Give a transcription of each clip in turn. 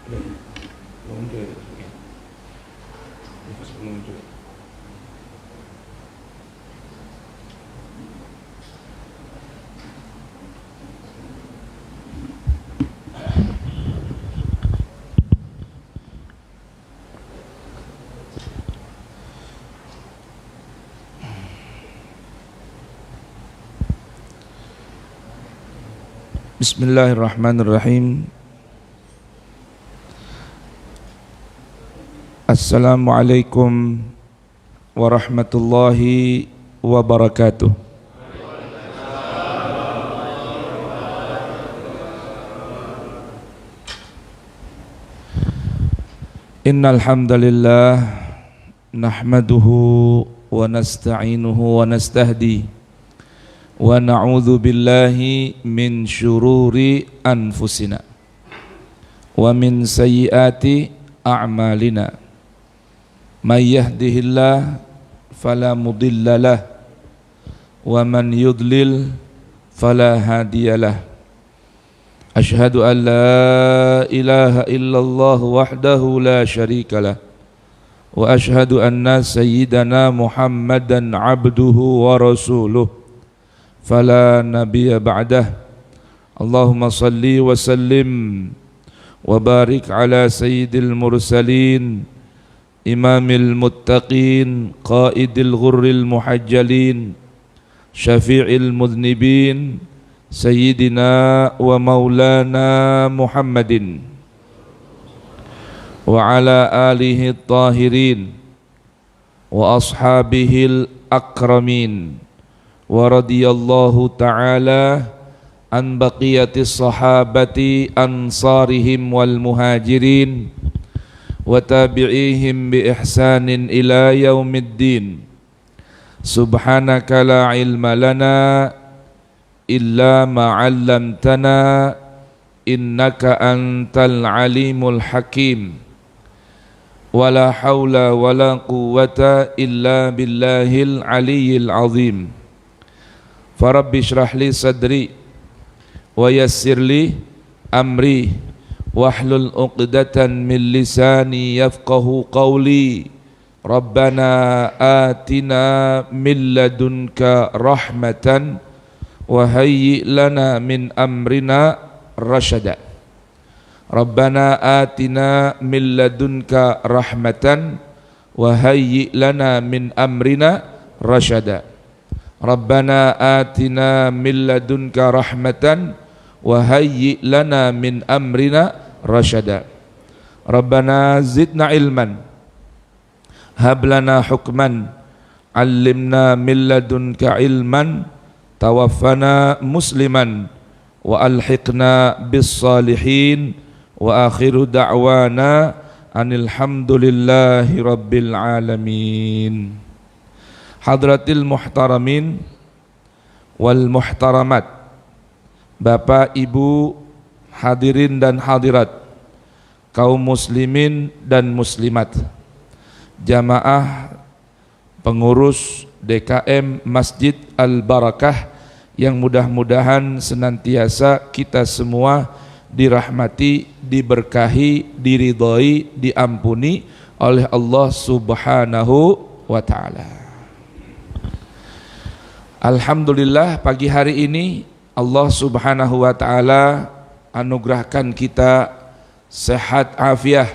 belum muncul ya. Belum muncul. Bismillahirrahmanirrahim. Assalamualaikum warahmatullahi wabarakatuh. Innal hamdalillah nahmaduhu wa nasta'inuhu wa nastahdi wa na'udzu billahi min syururi anfusina wa min sayyiati a'malina. May yahdihillah fala mudhillalah wa man yudlil fala hadiyalah. Asyhadu an la ilaha illallah wahdahu la syarikalah wa asyhadu anna sayyidana Muhammadan abduhu wa rasuluh fala nabiyya ba'dah. Allahumma salli wa sallim wa barik ala sayyidil mursalin imamil muttaqin qaidil ghurril muhajjalin syafi'il mudhnibin sayyidina wa maulana Muhammadin wa ala alihi tahirin wa ashabihil akramin wa radiyallahu ta'ala an baqiyatis sahabati ansarihim wal muhajirin wa tabi'ihim bi ihsanin ila yaumiddin. Subhanaka la ilma lana illa ma 'allamtana innaka antal alimul hakim. Wala haula wala quwwata illa billahil aliyyil azim. Farabbi shrah li sadri wa yassir li amri wahlul 'uqdatan min lisani yafqahu qawli. Rabbana atina min ladunka rahmatan wa hayyi lana min amrina rasyada. Rabbana atina min ladunka rahmatan wa hayyi lana min amrina rasyada. Rabbana atina min ladunka rahmatan wa hayyi lana min amrina rasyada. Rabbana zidna ilman hab lana hukman 'allimna min ladunka ilman tawaffana musliman wa alhiqna bis salihin wa akhiru da'wana anil hamdulillahi rabbil alamin. Hadratil muhtaramin wal muhtaramat, Bapak Ibu hadirin dan hadirat, kaum muslimin dan muslimat, jamaah pengurus DKM Masjid Al-Barakah yang mudah-mudahan senantiasa kita semua dirahmati, diberkahi, diridhai, diampuni oleh Allah Subhanahu wa ta'ala. Alhamdulillah, pagi hari ini Allah Subhanahu wa ta'ala anugerahkan kita sehat afiah,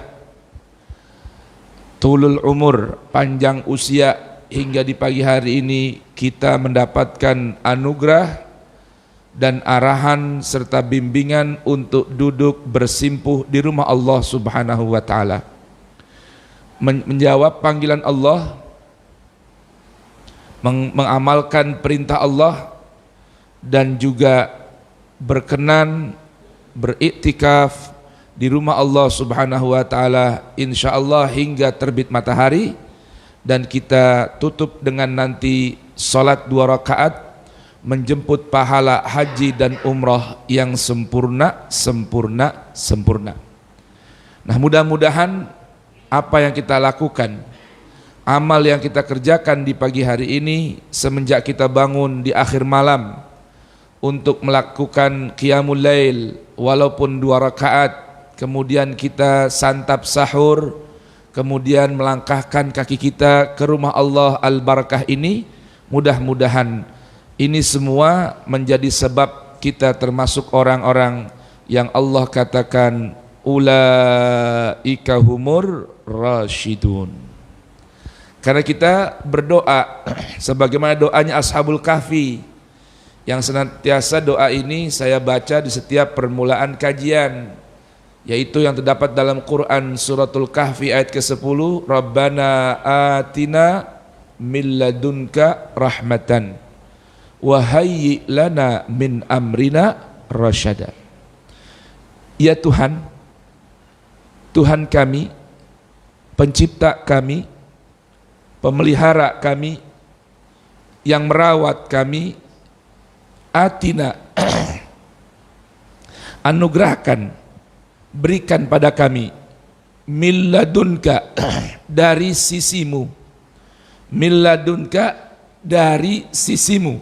tulul umur, panjang usia, hingga di pagi hari ini kita mendapatkan anugerah dan arahan serta bimbingan untuk duduk bersimpuh di rumah Allah Subhanahu wa ta'ala, menjawab panggilan Allah, mengamalkan perintah Allah, dan juga berkenan beriktikaf di rumah Allah Subhanahu wa ta'ala insyaallah hingga terbit matahari, dan kita tutup dengan nanti salat 2 rakaat menjemput pahala haji dan umrah yang sempurna. Nah, mudah-mudahan apa yang kita lakukan, amal yang kita kerjakan di pagi hari ini semenjak kita bangun di akhir malam untuk melakukan qiyamul lail walaupun 2 rakaat, kemudian kita santap sahur, kemudian melangkahkan kaki kita ke rumah Allah al-barakah ini, mudah-mudahan ini semua menjadi sebab kita termasuk orang-orang yang Allah katakan ulaika humur rasyidun. Karena kita berdoa sebagaimana doanya Ashabul Kahfi, yang senantiasa doa ini saya baca di setiap permulaan kajian, yaitu yang terdapat dalam Quran suratul Kahfi ayat ke-10, Rabbana atina min ladunka rahmatan wa hayyi lana min amrina rasyada. Ya Tuhan, Tuhan kami, pencipta kami, pemelihara kami, yang merawat kami, atina, anugerahkan, berikan pada kami, min ladunka, dari sisimu, min ladunka, dari sisimu,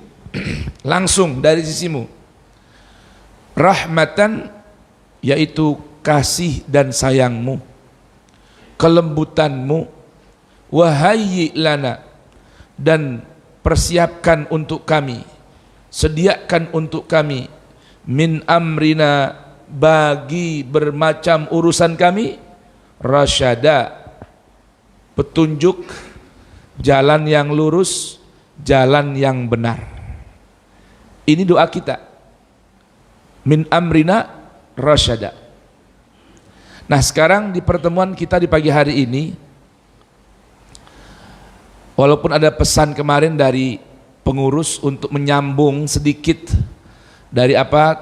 langsung dari sisimu, rahmatan, yaitu kasih dan sayangmu, kelembutanmu, wahayyi lana, dan persiapkan untuk kami, sediakan untuk kami, min amrina, bagi bermacam urusan kami, rasyada, petunjuk, jalan yang lurus, jalan yang benar. Ini doa kita, min amrina rasyada. Nah sekarang di pertemuan kita di pagi hari ini, walaupun ada pesan kemarin dari pengurus untuk menyambung sedikit dari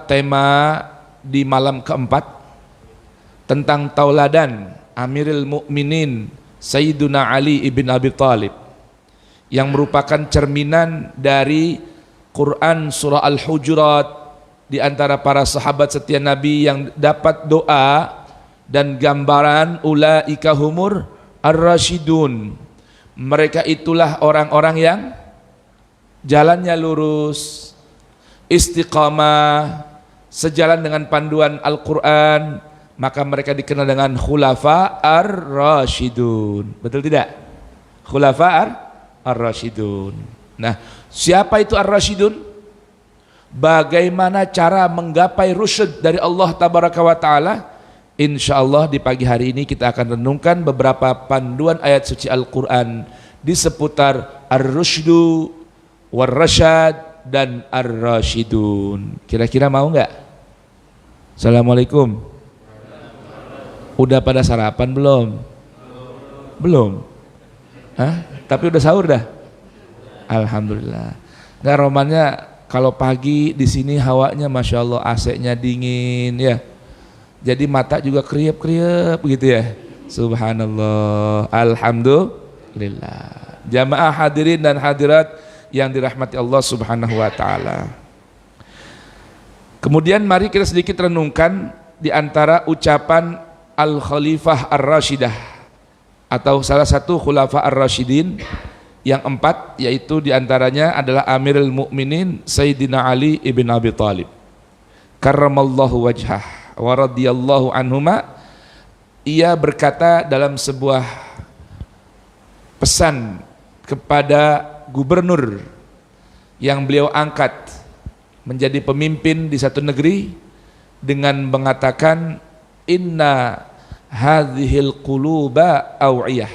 tema di malam keempat tentang tauladan Amirul Mukminin Sayyiduna Ali ibn Abi Thalib, yang merupakan cerminan dari Quran surah Al-Hujurat, di antara para sahabat setia Nabi yang dapat doa dan gambaran ulaika humur ar-rasyidun. Mereka itulah orang-orang yang jalannya lurus, istiqamah, sejalan dengan panduan Al-Quran, maka mereka dikenal dengan khulafa ar-rasyidun. Betul tidak? Khulafa ar-rasyidun. Nah, siapa itu ar-rasyidun? Bagaimana cara menggapai rusyd dari Allah tabaraka wa ta'ala? Insyaallah di pagi hari ini kita akan renungkan beberapa panduan ayat suci Al-Quran di seputar ar-rusydu, war-rasyad, dan ar-rasyidun. Kira-kira mau nggak? Assalamualaikum. Udah pada sarapan belum? Belum? Hah? Tapi udah sahur dah? Alhamdulillah. Nggak, romannya kalau pagi di sini hawanya Masya Allah, AC-nya dingin ya. Jadi mata juga kriep-kriep gitu ya. Subhanallah. Alhamdulillah. Jamaah hadirin dan hadirat yang dirahmati Allah Subhanahu wa taala. Kemudian mari kita sedikit renungkan di antara ucapan Al-Khalifah Ar-Rasyidah atau salah satu Khulafa Ar-Rasyidin yang 4, yaitu di antaranya adalah Amirul Mukminin Sayyidina Ali ibn Abi Thalib karramallahu wajhah wa radhiyallahu anhuma. Ia berkata dalam sebuah pesan kepada gubernur yang beliau angkat menjadi pemimpin di satu negeri dengan mengatakan, inna hadhil quluba aw'iyah.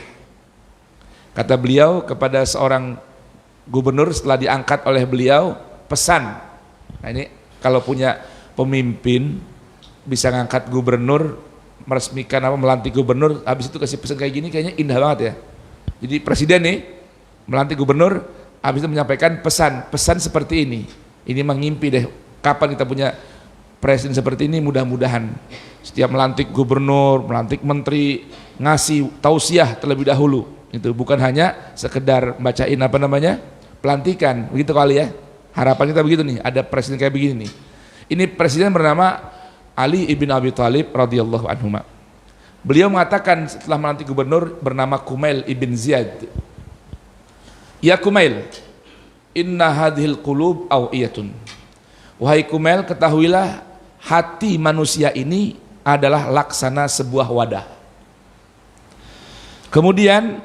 Kata beliau kepada seorang gubernur setelah diangkat oleh beliau, pesan. Nah ini kalau punya pemimpin bisa ngangkat gubernur, meresmikan melantik gubernur, habis itu kasih pesan kayak gini, kayaknya indah banget ya. Jadi presiden nih melantik gubernur, habis itu menyampaikan pesan seperti ini. Ini mengimpi deh, kapan kita punya presiden seperti ini. Mudah-mudahan setiap melantik gubernur, melantik menteri, ngasih tausiah terlebih dahulu. Itu bukan hanya sekedar bacain pelantikan, begitu kali ya. Harapan kita begitu nih, ada presiden kayak begini nih. Ini presiden bernama Ali ibn Abi Thalib radhiyallahu anhu. Beliau mengatakan setelah melantik gubernur bernama Kumail ibn Ziyad, ya Kumail, inna hadhil qulub aw'iyatun. Wahai Kumail, ketahuilah hati manusia ini adalah laksana sebuah wadah. Kemudian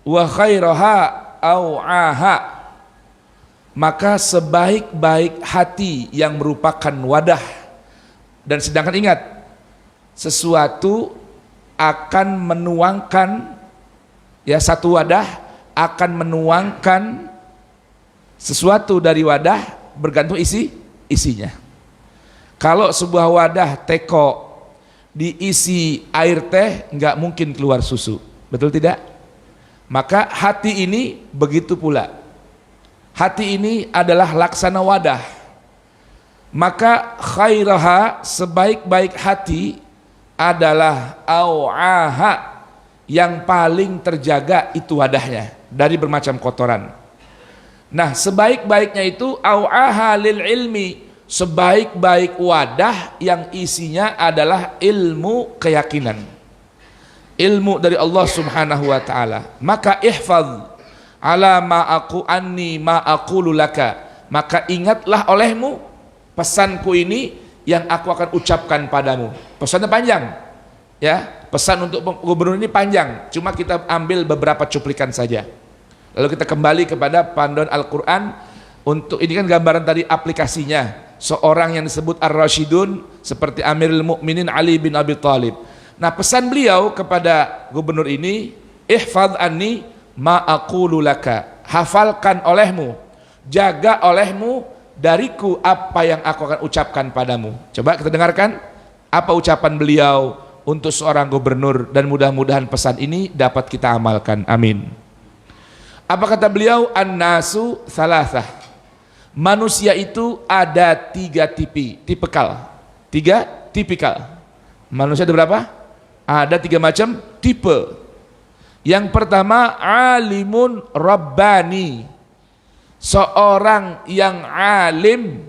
wa khairaha au'aha, maka sebaik-baik hati yang merupakan wadah. Dan sedangkan ingat, sesuatu akan menuangkan, ya, satu wadah akan menuangkan sesuatu dari wadah bergantung isinya. Kalau sebuah wadah teko diisi air teh, nggak mungkin keluar susu, betul tidak? Maka hati ini begitu pula. Hati ini adalah laksana wadah. Maka khairaha, sebaik-baik hati adalah au'aha, yang paling terjaga itu wadahnya dari bermacam kotoran. Nah, sebaik-baiknya itu au'aha lil ilmi, sebaik-baik wadah yang isinya adalah ilmu keyakinan, ilmu dari Allah Subhanahu wa taala. Maka ihfaz ala ma aku anni ma aqulu laka, maka ingatlah olehmu pesanku ini yang aku akan ucapkan padamu. Pesannya panjang, ya, pesan untuk gubernur ini panjang, cuma kita ambil beberapa cuplikan saja. Lalu kita kembali kepada panduan Al-Quran. Untuk ini kan gambaran tadi aplikasinya, seorang yang disebut Ar-Rasyidun seperti Amirul Mukminin Ali bin Abi Thalib. Nah, pesan beliau kepada gubernur ini, ihfaz anni ma aqulu laka, hafalkan olehmu, jaga olehmu dariku apa yang aku akan ucapkan padamu. Coba kita dengarkan apa ucapan beliau untuk seorang gubernur, dan mudah-mudahan pesan ini dapat kita amalkan. Amin. Apa kata beliau? An-nasu thalathah, manusia itu ada tiga tipikal. Manusia ada berapa? Ada tiga macam tipe. Yang pertama, alimun rabbani, seorang yang alim,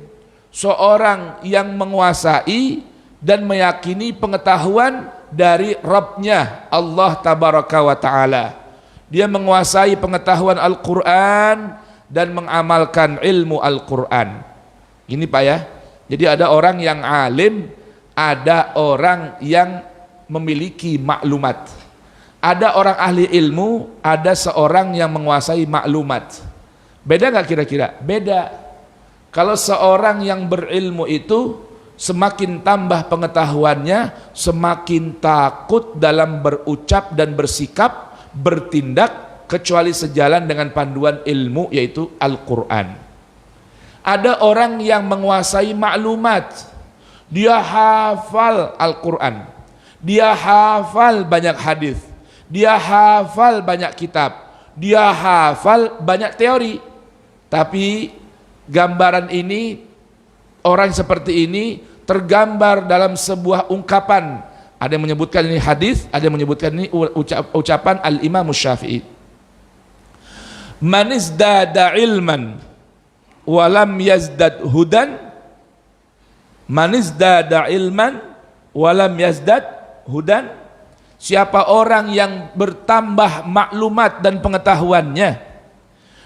seorang yang menguasai dan meyakini pengetahuan dari Rabbnya Allah Tabaraka wa Ta'ala. Dia menguasai pengetahuan Al-Quran dan mengamalkan ilmu Al-Quran. Ini Pak ya, jadi ada orang yang alim, ada orang yang memiliki maklumat, ada orang ahli ilmu, ada seorang yang menguasai maklumat. Beda nggak kira-kira? Beda. Kalau seorang yang berilmu itu semakin tambah pengetahuannya, semakin takut dalam berucap dan bersikap, bertindak, kecuali sejalan dengan panduan ilmu yaitu Al-Quran. Ada orang yang menguasai maklumat, dia hafal Al-Quran, dia hafal banyak hadis, dia hafal banyak kitab, dia hafal banyak teori. Tapi gambaran ini, orang seperti ini tergambar dalam sebuah ungkapan. Ada yang menyebutkan ini hadis, ada yang menyebutkan ini ucapan Al-Imam Syafi'i. Man izdada ilman walam yazdad hudan, man izdada ilman walam yazdad hudan, siapa orang yang bertambah maklumat dan pengetahuannya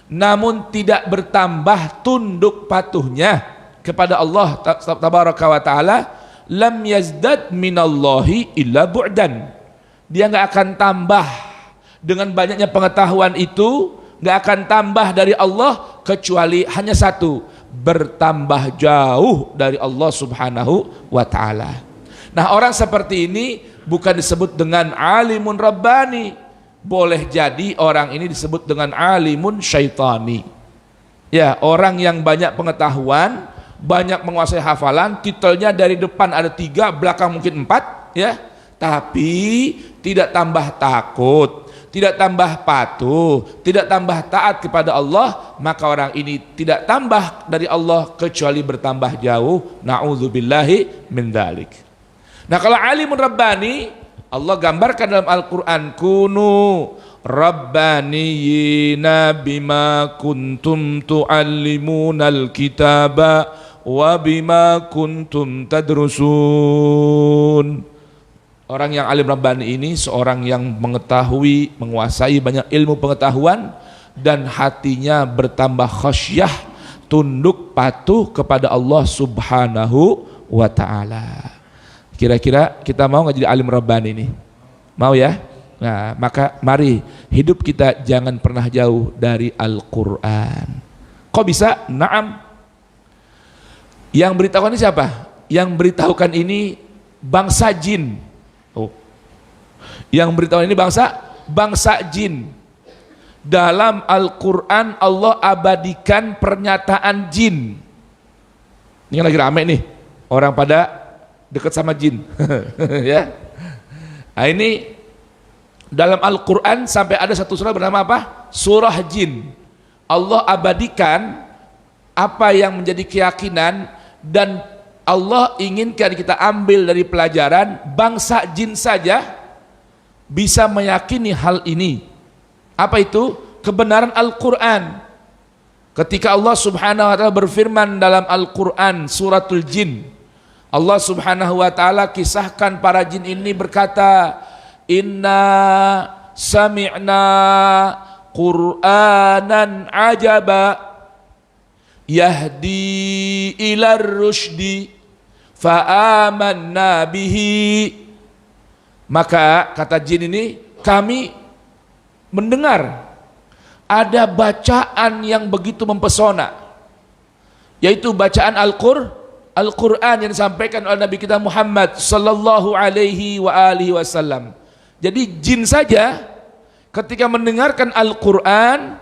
namun tidak bertambah tunduk patuhnya kepada Allah Tabaraka wa Ta'ala, lam yazdad minallahi illa bu'dan, dia nggak akan tambah dengan banyaknya pengetahuan itu, nggak akan tambah dari Allah kecuali hanya satu, bertambah jauh dari Allah Subhanahu wa Ta'ala. Nah, orang seperti ini bukan disebut dengan alimun rabbani, boleh jadi orang ini disebut dengan alimun syaitani. Ya, orang yang banyak pengetahuan, banyak menguasai hafalan, titelnya dari depan ada 3, belakang mungkin 4, ya, tapi tidak tambah takut, tidak tambah patuh, tidak tambah taat kepada Allah, maka orang ini tidak tambah dari Allah kecuali bertambah jauh. Na'udzubillahi min dzalik. Nah, kalau alimun rabbani, Allah gambarkan dalam Al-Quran, kunu rabbaniyina bima kuntum tu'allimunal kitaba wa bima kuntum tadrusun. Orang yang alim rabbani ini seorang yang mengetahui, menguasai banyak ilmu pengetahuan, dan hatinya bertambah khasyah, tunduk patuh kepada Allah Subhanahu wa Ta'ala. Kira-kira kita mau nggak jadi alim rabbani ini? Mau ya? Nah, maka mari hidup kita jangan pernah jauh dari Al-Quran. Kok bisa? Naam. Yang beritahukan ini siapa? Yang beritahukan ini bangsa jin. Oh. Yang beritahukan ini bangsa jin. Dalam Al-Quran Allah abadikan pernyataan jin. Ini kan lagi rame nih, orang pada dekat sama jin. Ya. Nah, ini dalam Al-Quran sampai ada satu surah bernama apa? Surah Jin. Allah abadikan apa yang menjadi keyakinan, dan Allah inginkan kita ambil dari pelajaran bangsa jin saja bisa meyakini hal ini. Apa itu? Kebenaran Al-Quran. Ketika Allah subhanahu wa ta'ala berfirman dalam Al-Quran suratul Jin, Allah subhanahu wa ta'ala kisahkan para jin ini berkata, inna sami'na Qur'anan ajaba yahdi ilar rushdi fa'amanna bihi. Maka kata jin ini, kami mendengar ada bacaan yang begitu mempesona, yaitu bacaan Al-Quran yang disampaikan oleh Nabi kita Muhammad sallallahu alaihi wa alihi wasallam. Jadi jin saja ketika mendengarkan Al-Quran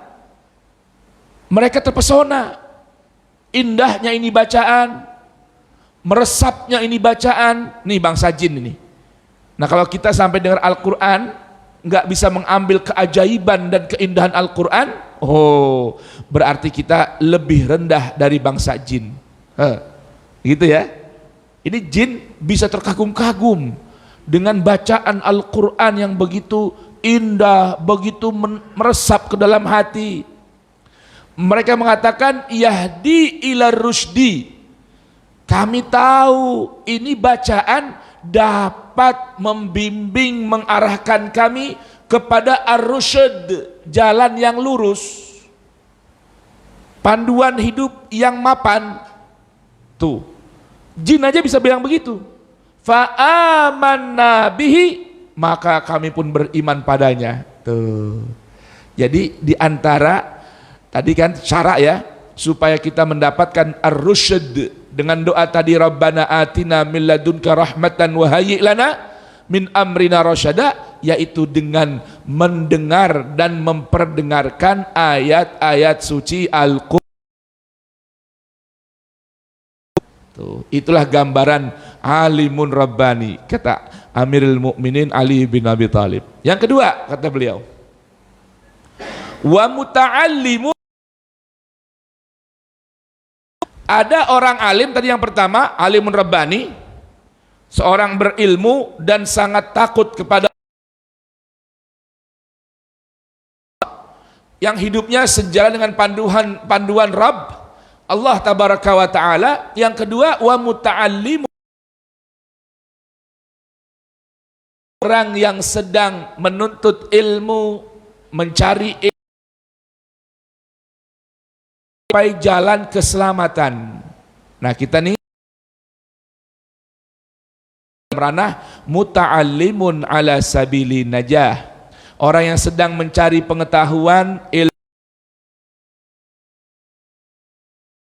mereka terpesona, indahnya ini bacaan, meresapnya ini bacaan. Nih bangsa jin ini. Nah kalau kita sampai dengar Al-Quran nggak bisa mengambil keajaiban dan keindahan Al-Quran, oh berarti kita lebih rendah dari bangsa jin. Gitu ya. Ini jin bisa terkagum-kagum dengan bacaan Al-Quran yang begitu indah, begitu meresap ke dalam hati. Mereka mengatakan yahdi ila rusdi. Kami tahu ini bacaan dapat membimbing, mengarahkan kami kepada ar-rusyd, jalan yang lurus, panduan hidup yang mapan. Tuh, jin aja bisa bilang begitu. Fa'amanna bihi, maka kami pun beriman padanya. Tuh. Jadi di antara tadi kan syarat ya supaya kita mendapatkan ar-rusyd dengan doa tadi, Rabbana atina min ladunka rahmatan wa hayyi' lana min amrina rasyada, yaitu dengan mendengar dan memperdengarkan ayat-ayat suci Al-Qur'an. Itulah gambaran alimun rabbani, kata Amirul Mukminin Ali bin Abi Thalib. Yang kedua kata beliau, wa muta'allimun. Ada orang alim tadi, yang pertama alimun rabbani, seorang berilmu dan sangat takut kepada yang hidupnya sejalan dengan panduan Rabb Allah tabaraka wa ta'ala. Yang kedua wa muta'allimun, orang yang sedang menuntut ilmu, mencari ilmu sampai jalan keselamatan. Nah kita nih ranah muta'allimun ala sabili najah, orang yang sedang mencari pengetahuan, ilmu,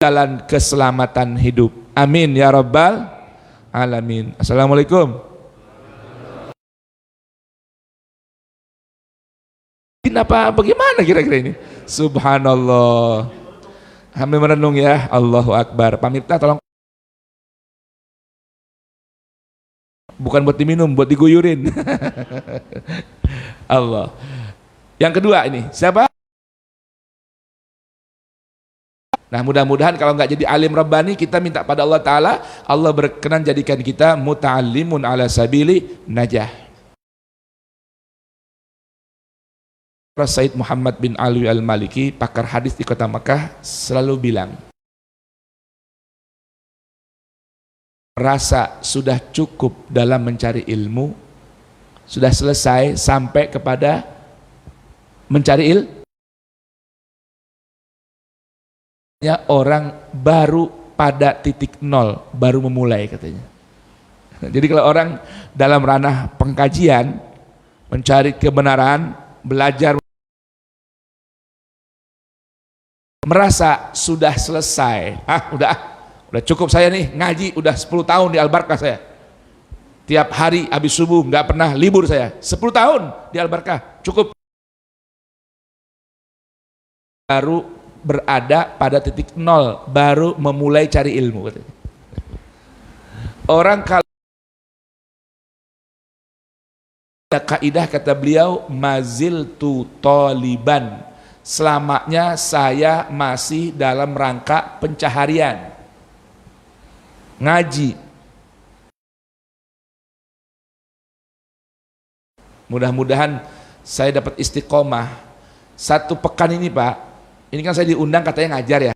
jalan keselamatan hidup. Amin ya rabbal alamin. Assalamualaikum. Bagaimana kira-kira ini? Subhanallah. Kami merenung ya. Allahu Akbar. Pamitlah tolong, bukan buat diminum, buat diguyurin. Allah. Yang kedua ini siapa? Nah mudah-mudahan kalau nggak jadi alim rabbani, kita minta pada Allah Ta'ala, Allah berkenan jadikan kita muta'allimun ala sabili najah. Said Muhammad bin Ali al-Maliki, pakar hadis di kota Makkah, selalu bilang, rasa sudah cukup dalam mencari ilmu, sudah selesai sampai kepada mencari ilmu. Orang baru pada titik nol, baru memulai katanya. Jadi kalau orang dalam ranah pengkajian, mencari kebenaran, belajar, merasa sudah selesai, udah cukup saya nih ngaji, udah 10 tahun di Al-Barkah saya, tiap hari habis subuh nggak pernah libur saya, 10 tahun di Al-Barkah cukup. Baru berada pada titik nol, baru memulai cari ilmu. Orang kalau kaidah kata beliau, maziltu taliban, selamanya saya masih dalam rangka pencaharian ngaji. Mudah-mudahan saya dapat istiqomah. Satu pekan ini Pak, ini kan saya diundang katanya ngajar ya,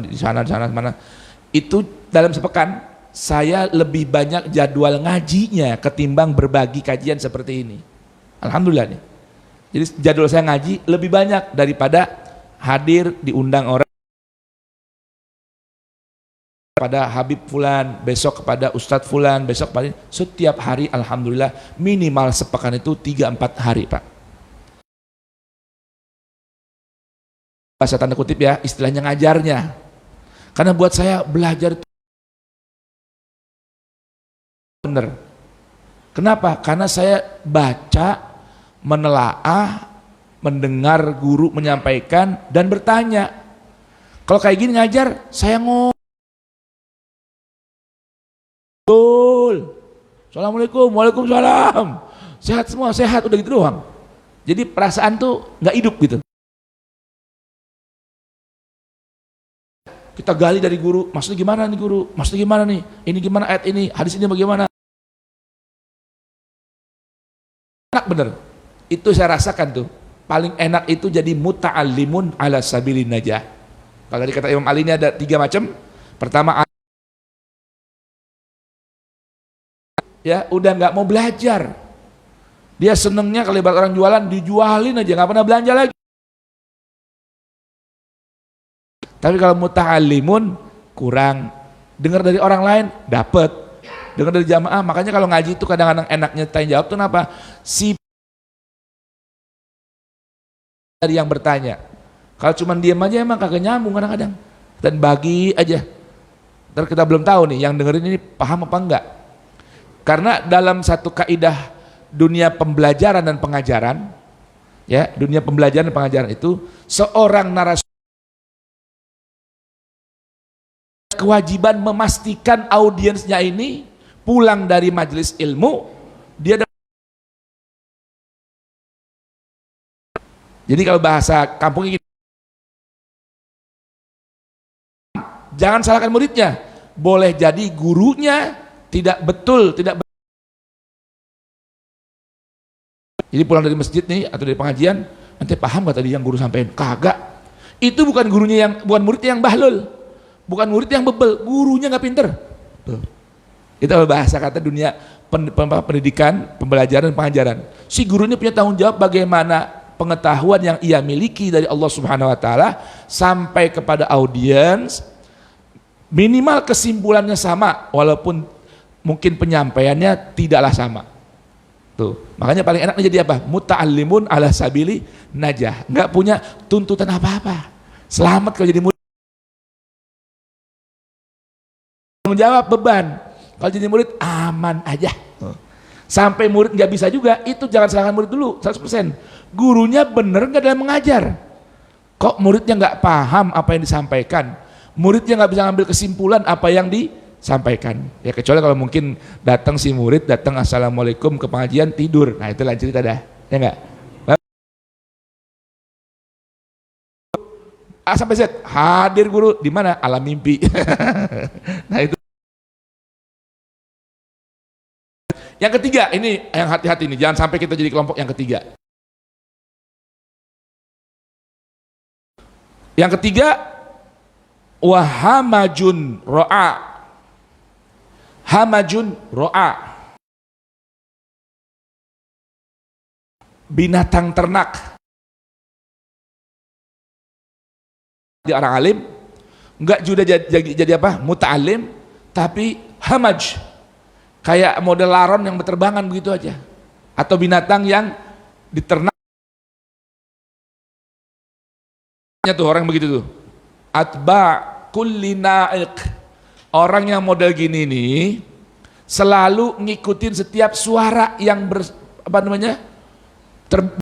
di sana mana, itu dalam sepekan saya lebih banyak jadwal ngajinya ketimbang berbagi kajian seperti ini. Alhamdulillah nih. Jadi jadwal saya ngaji lebih banyak daripada hadir diundang orang, pada Habib Fulan, besok kepada Ustadz Fulan, besok kepada, setiap hari alhamdulillah minimal sepekan itu 3-4 hari Pak. Bahasa tanda kutip ya, istilahnya ngajarnya. Karena buat saya belajar itu bener. Kenapa? Karena saya baca, menelaah, mendengar guru menyampaikan dan bertanya. Kalau kayak gini ngajar, saya ngobrol. Assalamualaikum, waalaikumsalam. Sehat semua, sehat, udah gitu doang. Jadi perasaan tuh nggak hidup gitu. Kita gali dari guru, maksudnya gimana nih guru? Maksudnya gimana nih? Ini gimana ayat ini? Hadis ini bagaimana? Enak bener. Itu saya rasakan tuh. Paling enak itu jadi muta'allimun ala sabilin najah. Kalau tadi kata Imam Ali ini ada 3 macam. Pertama, ya udah nggak mau belajar. Dia senengnya kalau ibarat orang jualan, dijualin aja, nggak pernah belanja lagi. Tapi kalau muta'allimun kurang, dengar dari orang lain dapat, dengar dari jamaah. Makanya kalau ngaji itu kadang-kadang enaknya tanya jawab tuh kenapa? Si dari yang bertanya. Kalau cuma diam aja emang kagak nyambung kadang-kadang. Dan bagi aja. Ntar kita belum tahu nih yang dengerin ini paham apa enggak. Karena dalam satu kaidah dunia pembelajaran dan pengajaran, ya, dunia pembelajaran dan pengajaran itu seorang narasumber kewajiban memastikan audiensnya ini pulang dari majelis ilmu dia dapat. Jadi kalau bahasa kampung ini, jangan salahkan muridnya. Boleh jadi gurunya tidak betul, jadi pulang dari masjid nih atau dari pengajian, nanti paham gak tadi yang guru sampaikan? Kagak. Itu bukan gurunya yang, bukan muridnya yang bahlul, bukan murid yang bebel, gurunya nggak pinter. Tuh. Itu bahasa kata dunia pendidikan, pembelajaran, pengajaran. Si gurunya punya tanggung jawab bagaimana pengetahuan yang ia miliki dari Allah Subhanahu Wa Taala sampai kepada audiens, minimal kesimpulannya sama, walaupun mungkin penyampaiannya tidaklah sama. Tuh, makanya paling enak jadi apa? Muta'allimun ala sabili najah, nggak punya tuntutan apa-apa. Selamat kalau jadi murid. Menjawab beban. Kalau jadi murid aman aja. Sampai murid nggak bisa juga, itu jangan salahkan murid dulu 100%. Gurunya bener nggak dalam mengajar? Kok muridnya nggak paham apa yang disampaikan? Muridnya nggak bisa ngambil kesimpulan apa yang disampaikan. Ya kecuali kalau mungkin datang si murid, datang assalamualaikum ke pengajian tidur. Nah itu lain cerita dah, ya nggak? A sampai Z hadir guru di mana? Alam mimpi. Nah itu. Yang ketiga, ini yang hati-hati nih, jangan sampai kita jadi kelompok yang ketiga. Yang ketiga, wahamajun ro'a, hamajun ro'a, binatang ternak. Di orang alim Enggak juga jadi apa? Muta'alim, tapi hamaj. Kayak model laron yang berterbangan begitu aja. Atau binatang yang diternak. Tuh orang begitu tuh. Atba kulli na'iq. Orang yang model gini nih selalu ngikutin setiap suara yang tersip.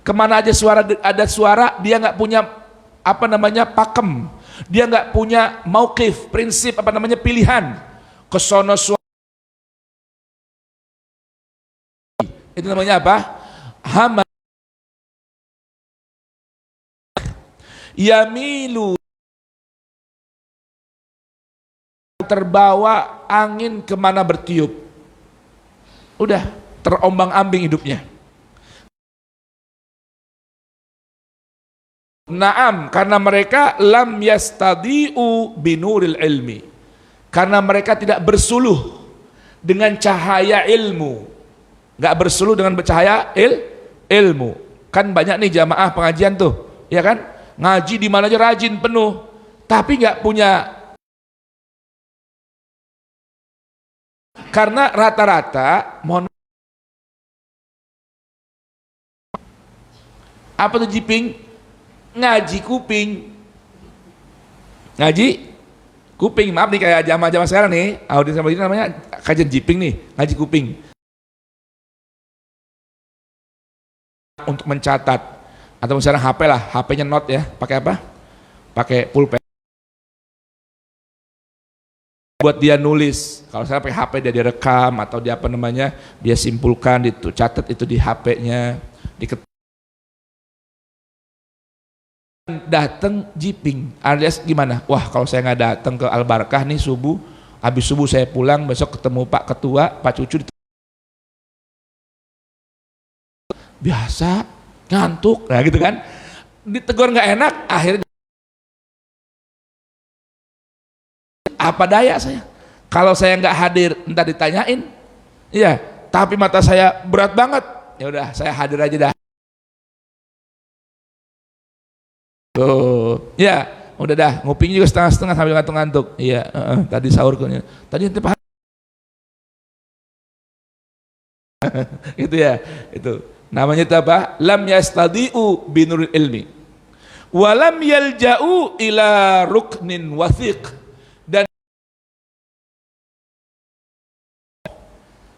Kemana aja ada suara, dia nggak punya pakem, dia nggak punya mauqif, prinsip pilihan. Kesono suara itu namanya apa? Hama yamilu, terbawa angin kemana bertiup, udah terombang-ambing hidupnya. Naam, karena mereka lam yastadi'u binuril ilmi, karena mereka tidak bersuluh dengan cahaya ilmu, nggak bersuluh dengan cahaya ilmu. Kan banyak nih jamaah pengajian tuh, ya kan, ngaji di mana aja rajin penuh, tapi nggak punya, karena rata-rata apa tuh jiping? Ngaji kuping, maaf nih, kayak jamaah sekarang nih, audiens sama ini namanya kajian jiping nih, ngaji kuping. Untuk mencatat, atau misalnya HP lah, HP-nya note ya, pakai apa? Pakai pulpen. Buat dia nulis, kalau saya pakai HP dia direkam, atau dia dia simpulkan, catat itu di HP-nya, datang jiping alias gimana? Wah, kalau saya nggak datang ke Al Barkah nih subuh, habis subuh saya pulang, besok ketemu Pak Ketua, Pak Cucu, biasa ngantuk, nah gitu kan, ditegur nggak enak, akhirnya apa daya saya, kalau saya nggak hadir entar ditanyain, iya, tapi mata saya berat banget, ya udah saya hadir aja dah. Tuh, ya, udah dah, nguping juga setengah-setengah sambil ngantuk-ngantuk. Iya, tadi sahur tadi nanti itu ya, itu namanya itu apa? Lam yastadi'u binuril ilmi, walam yalja'u ila ruknin wathiq. Dan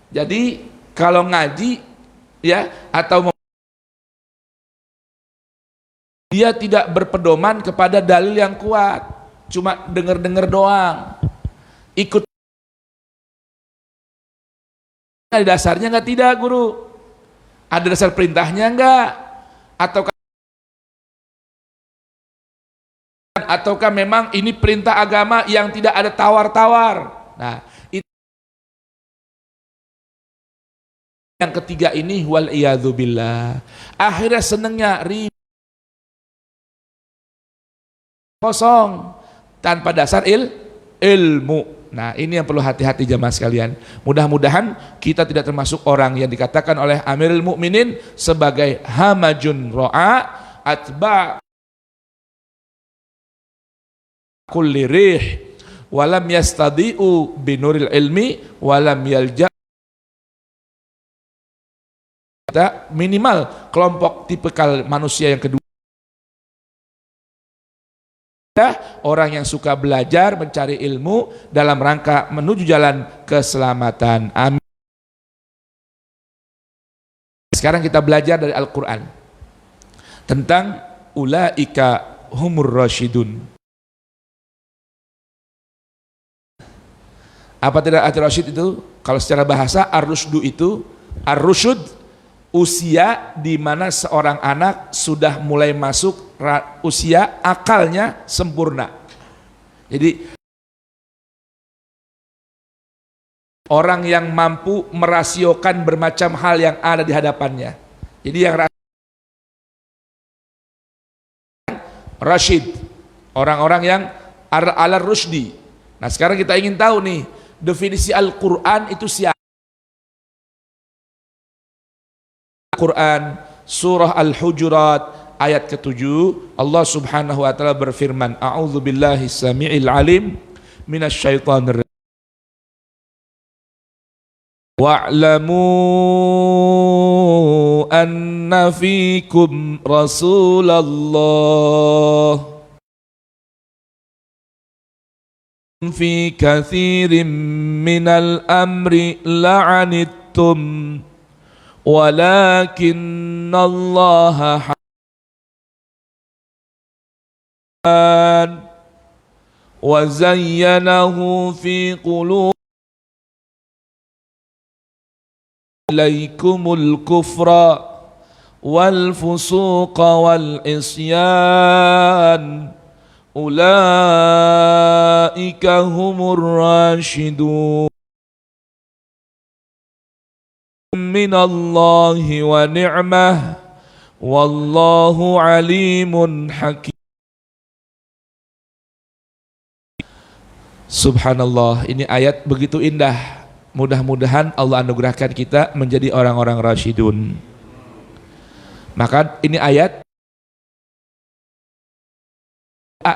jadi kalau ngaji ya, atau dia tidak berpedoman kepada dalil yang kuat, cuma dengar-dengar doang, ikut. Ada dasarnya nggak? Tidak, guru. Ada dasar perintahnya nggak? Ataukah memang ini perintah agama yang tidak ada tawar-tawar? Nah, itu yang ketiga ini, wal iyadzubillah. Akhirnya senengnya kosong tanpa dasar ilmu. Nah, ini yang perlu hati-hati jamaah sekalian. Mudah-mudahan kita tidak termasuk orang yang dikatakan oleh Amirul Mukminin sebagai hamajun ro'a atba kulli rih walam yastadi'u binuril ilmi walam yalja. Minimal kelompok tipikal manusia yang kedua, orang yang suka belajar, mencari ilmu dalam rangka menuju jalan keselamatan. Amin. Sekarang kita belajar dari Al-Quran tentang ulaika humur rasyidun. Apa tidak ar-rasyid itu? Kalau secara bahasa ar-rusydu itu, ar-rusyud usia di mana seorang anak sudah mulai masuk usia akalnya sempurna. Jadi orang yang mampu merasiokan bermacam hal yang ada di hadapannya. Jadi yang rasyid, orang-orang yang ala rusdi. Nah, sekarang kita ingin tahu nih, definisi Al-Quran itu siapa? Quran, surah Al-Hujurat ayat ke-7 Allah Subhanahu wa taala berfirman, A'udzubillahi samii'il alim minasyaitonir rajim. Wa'lamu anna fikum Rasulullah fi katsirin minal amri la'anittum walakinnallaha wa zayyanahu fi qulubikum ilaikumul kufra wal fusuqa wal isyan ulaika humur rasyidun minallahi wa ni'mah wallahu alimun hakim. Subhanallah, ini ayat begitu indah. Mudah-mudahan Allah anugerahkan kita menjadi orang-orang rasyidun. Maka ini ayat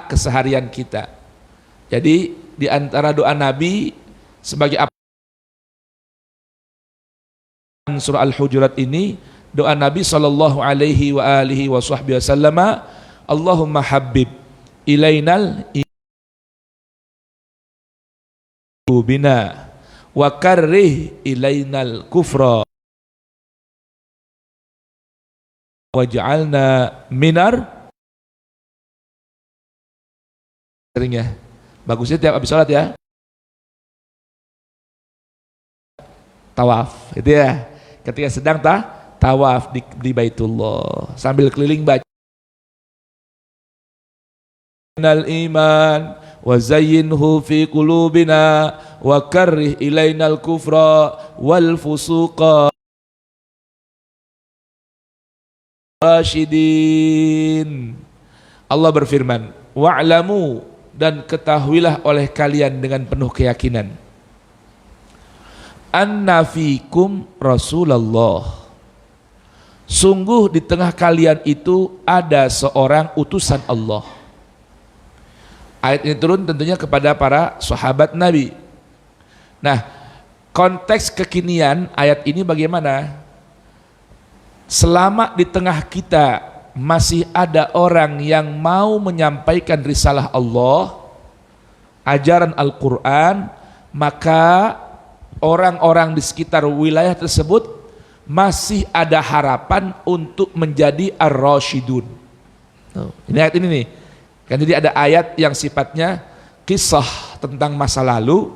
keseharian kita. Jadi di antara doa Nabi sebagai apa surah Al-Hujurat ini, doa Nabi sallallahu alaihi wa alihi wasallam, Allahumma habbib ilainal bina wa karrih ilainal kufra waj'alna minar. Sering ya, bagusnya tiap habis sholat ya tawaf, itu ya, ketika sedang tawaf di Baitullah sambil keliling baca minal iman wa zayyinhu fi qulubina wa karrih ilainal kufra wal fusuqa rasyidin. Allah berfirman, wa'lamu, dan ketahuilah oleh kalian dengan penuh keyakinan, anna fikum Rasulullah, sungguh di tengah kalian itu ada seorang utusan Allah. Ayat ini turun tentunya kepada para sahabat Nabi. Nah, konteks kekinian ayat ini bagaimana? Selama di tengah kita masih ada orang yang mau menyampaikan risalah Allah, ajaran Al-Quran, maka orang-orang di sekitar wilayah tersebut masih ada harapan untuk menjadi ar-rasyidun. Ini ayat ini nih. Kan jadi ada ayat yang sifatnya kisah tentang masa lalu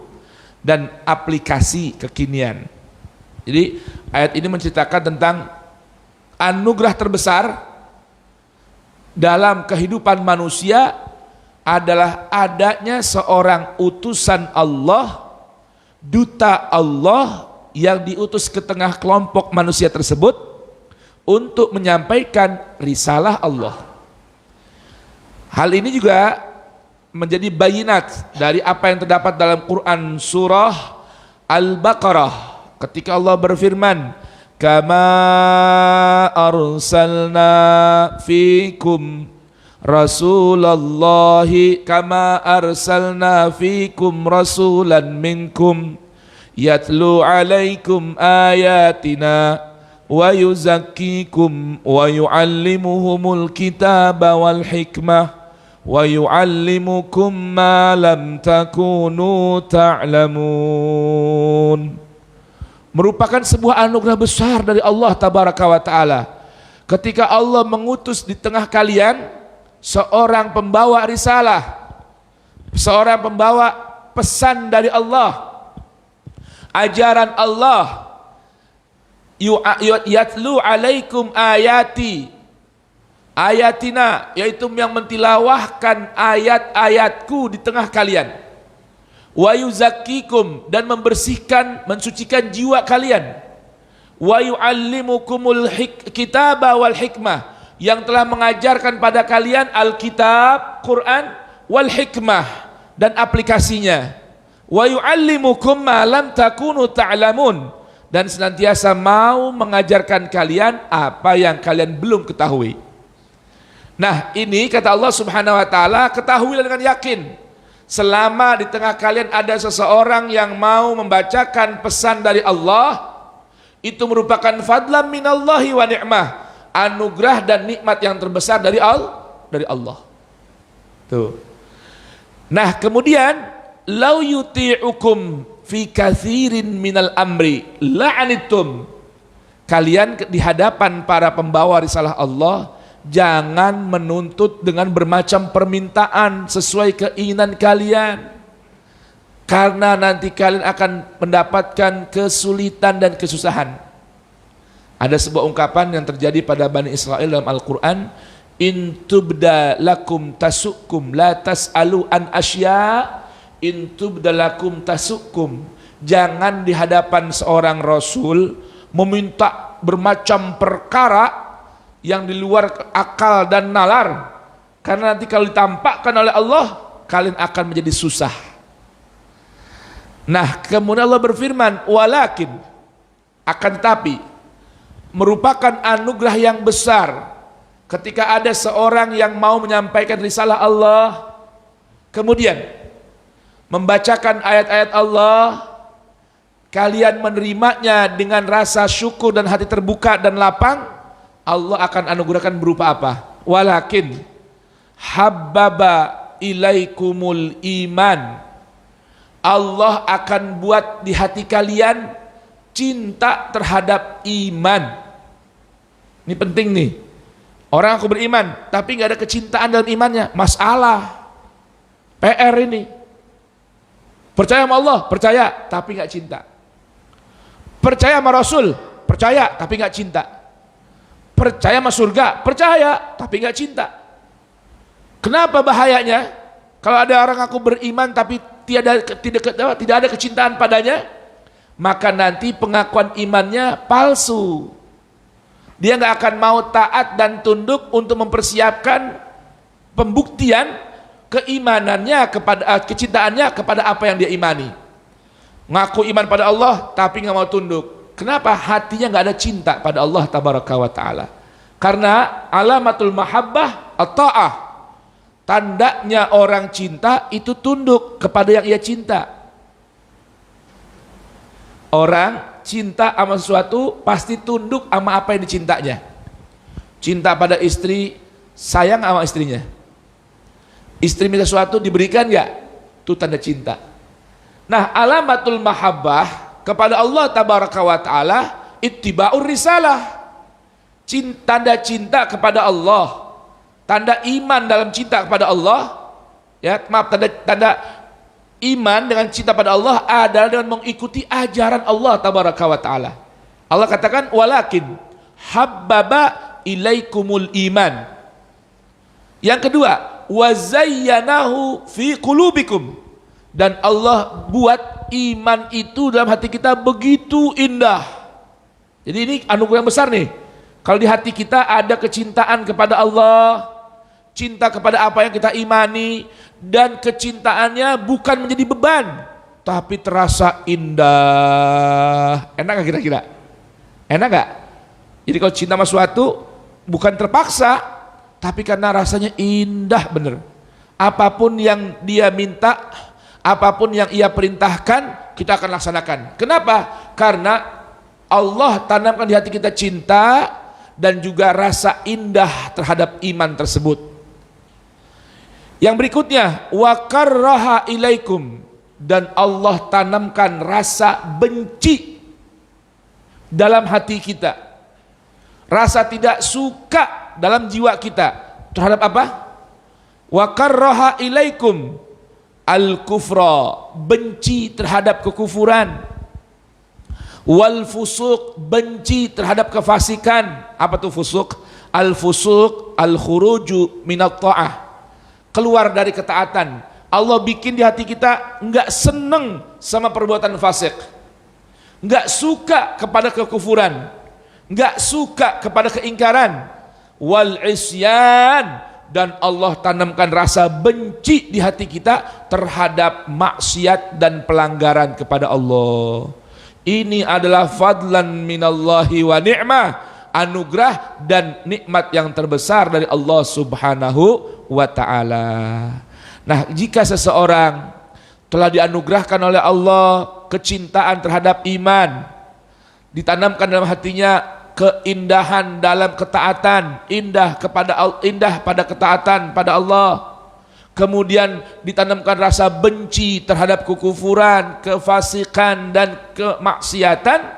dan aplikasi kekinian. Jadi ayat ini menceritakan tentang anugerah terbesar dalam kehidupan manusia adalah adanya seorang utusan Allah, duta Allah yang diutus ke tengah kelompok manusia tersebut untuk menyampaikan risalah Allah. Hal ini juga menjadi bayinat dari apa yang terdapat dalam Quran surah Al-Baqarah ketika Allah berfirman, kama arsalna fikum Rasulallahi kama arsalna fikum rasulan minkum yatlu alaikum ayatina wa yuzakkikum wa yuallimuhumul kitaba wal hikmah wa yuallimukum ma lam takunu ta'lamun. Merupakan sebuah anugerah besar dari Allah tabaraka wa taala ketika Allah mengutus di tengah kalian seorang pembawa risalah, seorang pembawa pesan dari Allah, ajaran Allah, yatlu alaikum ayati ayatina, yaitu yang mentilawahkan ayat-ayatku di tengah kalian, wa yuzakkikum, dan membersihkan, mensucikan jiwa kalian, wa yuallimukumul kitaba wal hikmah, yang telah mengajarkan pada kalian Alkitab, Quran, wal hikmah, dan aplikasinya, wa yuallimukum ma lam takunu ta'lamun, dan senantiasa mau mengajarkan kalian apa yang kalian belum ketahui. Nah, ini kata Allah Subhanahu wa taala, ketahuilah dengan yakin, selama di tengah kalian ada seseorang yang mau membacakan pesan dari Allah, itu merupakan fadlan minallahi wa ni'mah, anugerah dan nikmat yang terbesar dari Allah. Tuh. Nah, kemudian lau yuti'ukum fi katsirin minal amri la'anittum, kalian di hadapan para pembawa risalah Allah jangan menuntut dengan bermacam permintaan sesuai keinginan kalian, karena nanti kalian akan mendapatkan kesulitan dan kesusahan. Ada sebuah ungkapan yang terjadi pada Bani Israel dalam Al-Quran, in tubda lakum tasukum la tas'alu an asya, in tubda lakum tasukum. Jangan di hadapan seorang Rasul meminta bermacam perkara yang di luar akal dan nalar, karena nanti kalau ditampakkan oleh Allah kalian akan menjadi susah. Nah, kemudian Allah berfirman, walakin, akan tetapi, merupakan anugerah yang besar ketika ada seorang yang mau menyampaikan risalah Allah, kemudian membacakan ayat-ayat Allah, kalian menerimanya dengan rasa syukur dan hati terbuka dan lapang, Allah akan anugerahkan berupa apa? Walakin habbaba ilaikumul iman, Allah akan buat di hati kalian cinta terhadap iman. Ini penting nih. Orang aku beriman tapi nggak ada kecintaan dalam imannya, masalah. PR ini. Percaya sama Allah, percaya tapi nggak cinta. Percaya sama Rasul, percaya tapi nggak cinta. Percaya sama surga, percaya tapi nggak cinta. Kenapa bahayanya? Kalau ada orang aku beriman tapi tidak ada kecintaan padanya, maka nanti pengakuan imannya palsu. Dia nggak akan mau taat dan tunduk untuk mempersiapkan pembuktian keimanannya kepada kecintaannya kepada apa yang dia imani. Ngaku iman pada Allah tapi nggak mau tunduk. Kenapa? Hatinya nggak ada cinta pada Allah tabaraka wa ta'ala. Karena alamatul mahabbah at-ta'ah, tandanya orang cinta itu tunduk kepada yang ia cinta. Orang cinta sama sesuatu pasti tunduk sama apa yang dicintanya. Cinta pada istri, sayang sama istrinya. Istri minta sesuatu diberikan nggak? Itu tanda cinta. Nah, alamatul mahabbah kepada Allah tabaraka wa ta'ala ittiba'ur risalah, tanda cinta kepada Allah, tanda iman dalam cinta kepada Allah, ya maaf, tanda iman dengan cinta pada Allah adalah dengan mengikuti ajaran Allah tabaraka wa ta'ala. Allah katakan walakin habbaba ilaikumul iman. Yang kedua, wazayyanahu fi qulubikum, dan Allah buat iman itu dalam hati kita begitu indah. Jadi ini anugerah yang besar nih. Kalau di hati kita ada kecintaan kepada Allah, cinta kepada apa yang kita imani, dan kecintaannya bukan menjadi beban, tapi terasa indah. Enak gak kira-kira? Enak gak? Jadi kalau cinta sama sesuatu bukan terpaksa, tapi karena rasanya indah bener. Apapun yang dia minta, apapun yang ia perintahkan, kita akan laksanakan. Kenapa? Karena Allah tanamkan di hati kita cinta dan juga rasa indah terhadap iman tersebut. Yang berikutnya, wa karraha ilaikum, dan Allah tanamkan rasa benci dalam hati kita. Rasa tidak suka dalam jiwa kita terhadap apa? Wa karraha ilaikum al-kufra, benci terhadap kekufuran. Wal fusuq, benci terhadap kefasikan. Apa tuh fusuk? Al-fusuq al-khuruju minat ta'ah, keluar dari ketaatan. Allah bikin di hati kita enggak seneng sama perbuatan fasik, enggak suka kepada kekufuran, enggak suka kepada keingkaran. Wal isyan, dan Allah tanamkan rasa benci di hati kita terhadap maksiat dan pelanggaran kepada Allah. Ini adalah fadlan minallahi wa ni'mah, anugerah dan nikmat yang terbesar dari Allah Subhanahu wa ta'ala. Nah, jika seseorang telah dianugerahkan oleh Allah kecintaan terhadap iman, ditanamkan dalam hatinya keindahan dalam ketaatan, indah pada ketaatan pada Allah, kemudian ditanamkan rasa benci terhadap kekufuran, kefasikan dan kemaksiatan,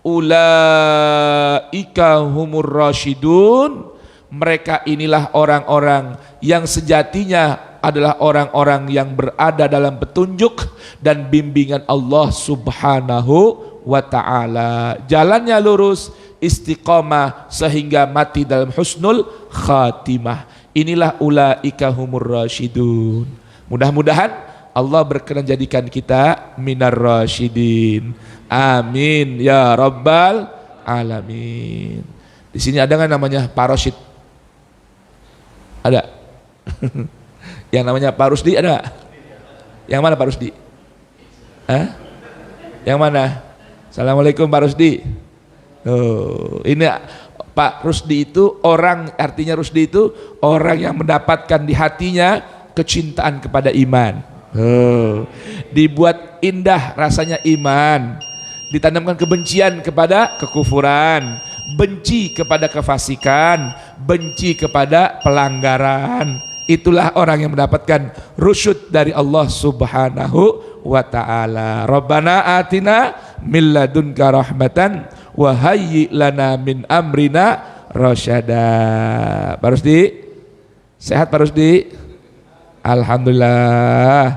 ulaika humur rasyidun, mereka inilah orang-orang yang sejatinya adalah orang-orang yang berada dalam petunjuk dan bimbingan Allah Subhanahu wa ta'ala. Jalannya lurus, istiqamah sehingga mati dalam husnul khatimah. Inilah ulaika humur rasyidun. Mudah-mudahan Allah berkenan jadikan kita minar rasyidin. Amin ya rabbal alamin. Di sini ada nggak namanya Pak Rosyid? Ada. Yang namanya Pak Rusdi ada? Yang mana Pak Rusdi? Hah? Yang mana? Assalamualaikum Pak Rusdi. Oh, ini Pak Rusdi itu orang, artinya Rusdi itu orang yang mendapatkan di hatinya kecintaan kepada iman. Oh, dibuat indah rasanya iman, ditanamkan kebencian kepada kekufuran, benci kepada kefasikan, benci kepada pelanggaran. Itulah orang yang mendapatkan rusyud dari Allah Subhanahu wa ta'ala. Rabbana atina min ladunka rahmatan wa hayyi lana min amrina rasyada. Pak Rusdi, sehat Pak Rusdi? Alhamdulillah.